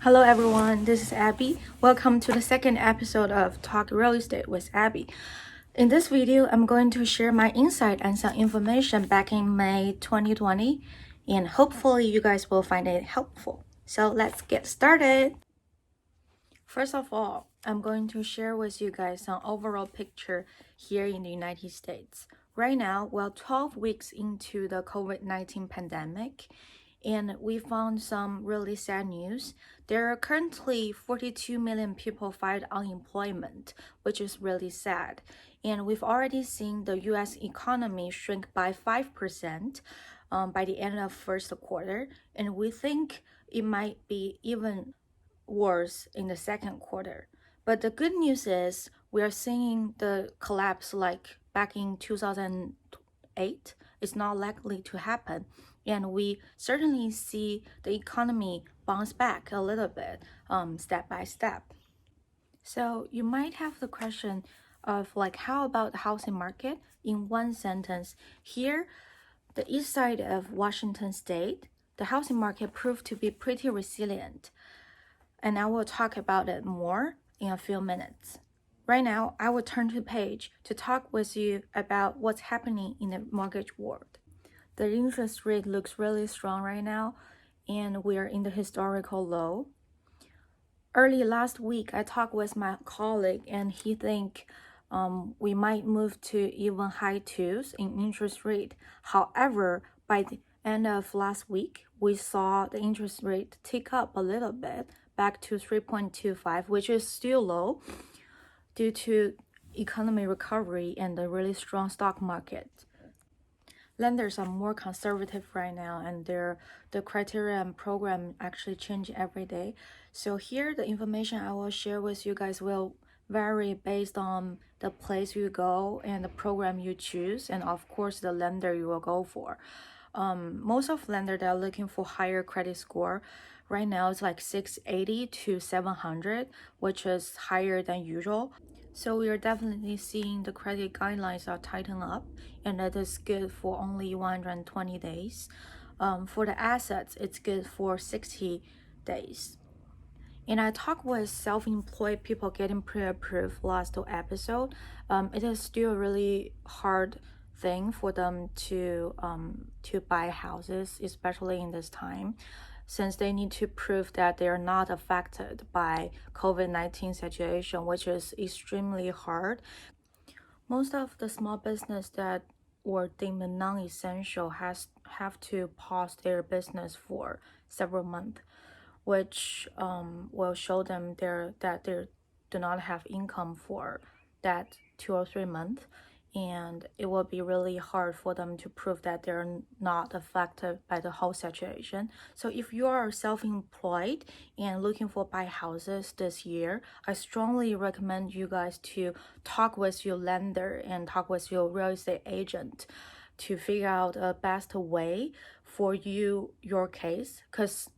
Hello everyone, this is Abby. Welcome to the second episode of Talk Real Estate with Abby. In this video, I'm going to share my insight and some information back in May 2020, and hopefully you guys will find it helpful. So let's get started. First of all, I'm going to share with you guys some overall picture here in the United States. Right now, we're 12 weeks into the COVID-19 pandemic, and we found some really sad news. There are currently 42 million people fighting unemployment, which is really sad. And we've already seen the US economy shrink by 5% by the end of first quarter, and we think it might be even worse in the second quarter. But the good news is we are seeing the collapse like back in 2008 is not likely to happen. And we certainly see the economy bounce back a little bit step by step. So you might have the question of like, how about the housing market? In one sentence, here, the east side of Washington state, the housing market proved to be pretty resilient. And I will talk about it more in a few minutes. Right now, I will turn to the page to talk with you about what's happening in the mortgage world. The interest rate looks really strong right now, and we are in the historical low. Early last week, I talked with my colleague, and he think we might move to even high twos in interest rate. However, by the end of last week, we saw the interest rate tick up a little bit back to 3.25, which is still low due to economy recovery and the really strong stock market. Lenders are more conservative right now, and the criteria and program actually change every day. So here, the information I will share with you guys will vary based on the place you go and the program you choose, and of course the lender you will go for. Most of lenders that are looking for higher credit score right now is like 680 to 700, which is higher than usual. So we are definitely seeing the credit guidelines are tighten up, and that is good for only 120 days. For the assets, it's good for 60 days. And I talked with self-employed people getting pre-approved last episode. It is still a really hard thing for them to buy houses, especially in this time, since they need to prove that they are not affected by COVID-19 situation, which is extremely hard. Most of the small business that were deemed non-essential have to pause their business for several months, which will show them that they do not have income for that 2 or 3 months, and it will be really hard for them to prove that they're not affected by the whole situation. So if you are self-employed and looking for buy houses this year, I strongly recommend you guys to talk with your lender and talk with your real estate agent to figure out a best way for your case, because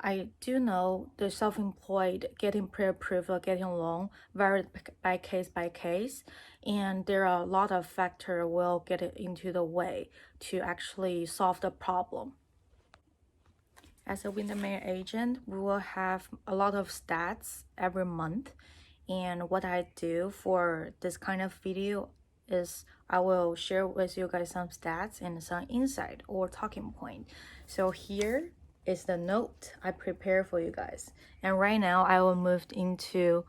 I do know the self-employed getting pre-approved or getting a loan vary by case, and there are a lot of factors will get it into the way to actually solve the problem. As a Windermere agent, we will have a lot of stats every month, and what I do for this kind of video is I will share with you guys some stats and some insight or talking point. So here is the note I prepared for you guys. And right now I will move into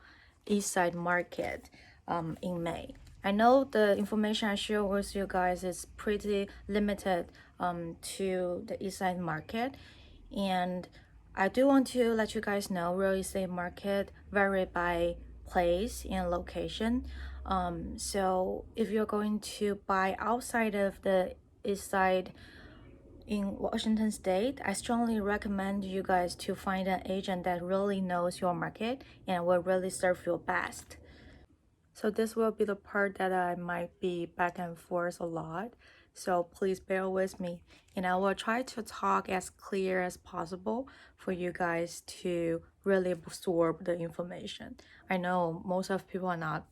East Side Market in May. I know the information I share with you guys is pretty limited to the East Side Market, and I do want to let you guys know real estate market vary by place and location. So if you're going to buy outside of the East Side in Washington State, I strongly recommend you guys to find an agent that really knows your market and will really serve you best. So this will be the part that I might be back and forth a lot. So please bear with me, and I will try to talk as clear as possible for you guys to really absorb the information. I know most of people are not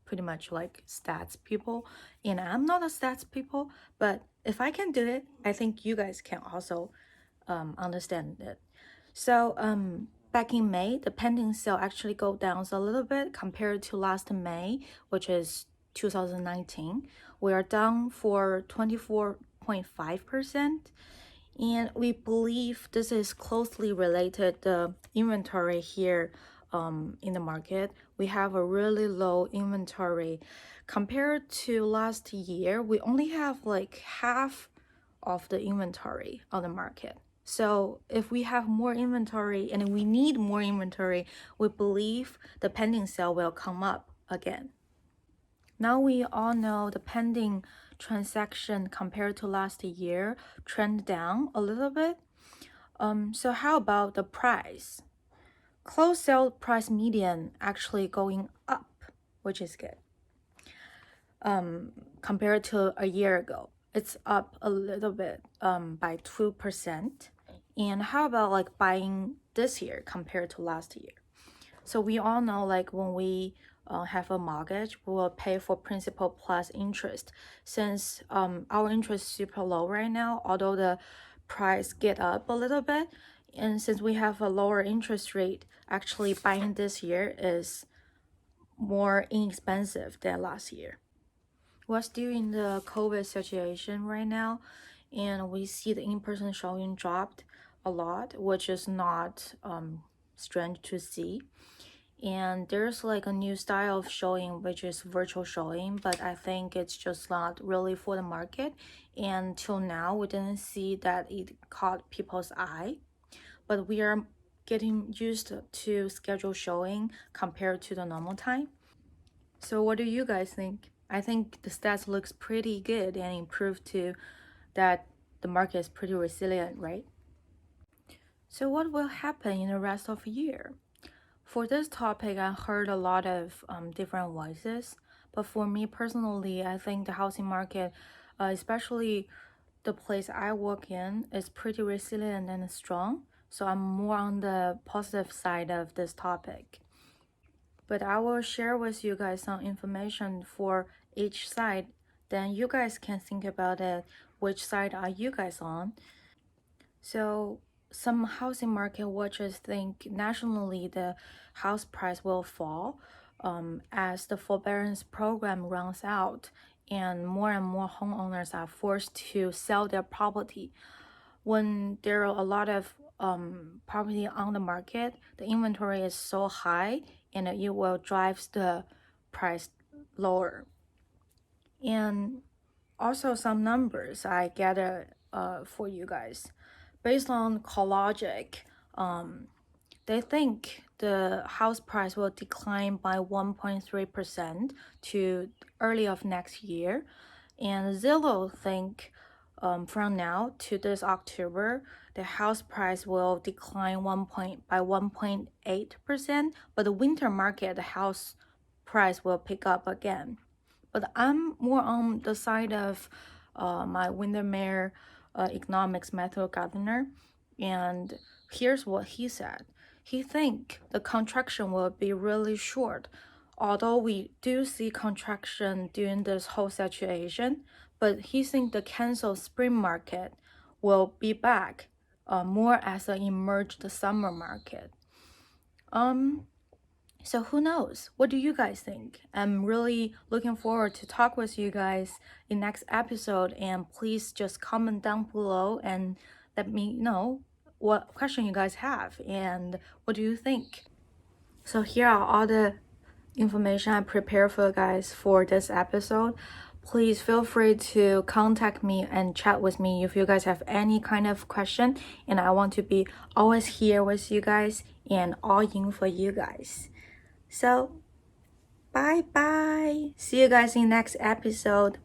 pretty much like stats people, and I'm not a stats people, but if I can do it, I think you guys can also understand it. So back in May, the pending sale actually go down a little bit compared to last May, which is 2019. We are down for 24.5%. And we believe this is closely related to the inventory here in the market. We have a really low inventory. Compared to last year, we only have like half of the inventory on the market. So if we have more inventory and we need more inventory, we believe the pending sale will come up again. Now we all know the pending transaction compared to last year trend down a little bit. So how about the price? Closed sale price median actually going up, which is good. Compared to a year ago, it's up a little bit by 2%. And how about like buying this year compared to last year? So we all know like when we have a mortgage, we will pay for principal plus interest. Since our interest is super low right now, although the price get up a little bit, and since we have a lower interest rate, actually buying this year is more inexpensive than last year. We're still in the COVID situation right now, and we see the in-person showing dropped a lot, which is not strange to see. And there's like a new style of showing, which is virtual showing, but I think it's just not really for the market. And till now, we didn't see that it caught people's eye, but we are getting used to schedule showing compared to the normal time. So what do you guys think? I think the stats looks pretty good and improved to that the market is pretty resilient, right? So what will happen in the rest of the year? For this topic, I heard a lot of different voices, but for me personally, I think the housing market, especially the place I work in, is pretty resilient and strong. So I'm more on the positive side of this topic. But I will share with you guys some information for each side. Then you guys can think about it. Which side are you guys on? So some housing market watchers think nationally the house price will fall as the forbearance program runs out and more homeowners are forced to sell their property. When there are a lot of property on the market, the inventory is so high and it will drive the price lower. And also some numbers I gathered for you guys. Based on CoreLogic, they think the house price will decline by 1.3% to early of next year. And Zillow think from now to this October, the house price will decline by 1.8%, but the winter market, the house price will pick up again. But I'm more on the side of my Windermere economics method governor, and here's what he said. He think the contraction will be really short, although we do see contraction during this whole situation, but he think the canceled spring market will be back more as an emerged summer market. So who knows? What do you guys think? I'm really looking forward to talk with you guys in next episode, and please just comment down below and let me know what question you guys have and what do you think. So here are all the information I prepared for you guys for this episode. Please feel free to contact me and chat with me if you guys have any kind of question, and I want to be always here with you guys and all in for you guys. So, bye bye. See you guys in next episode.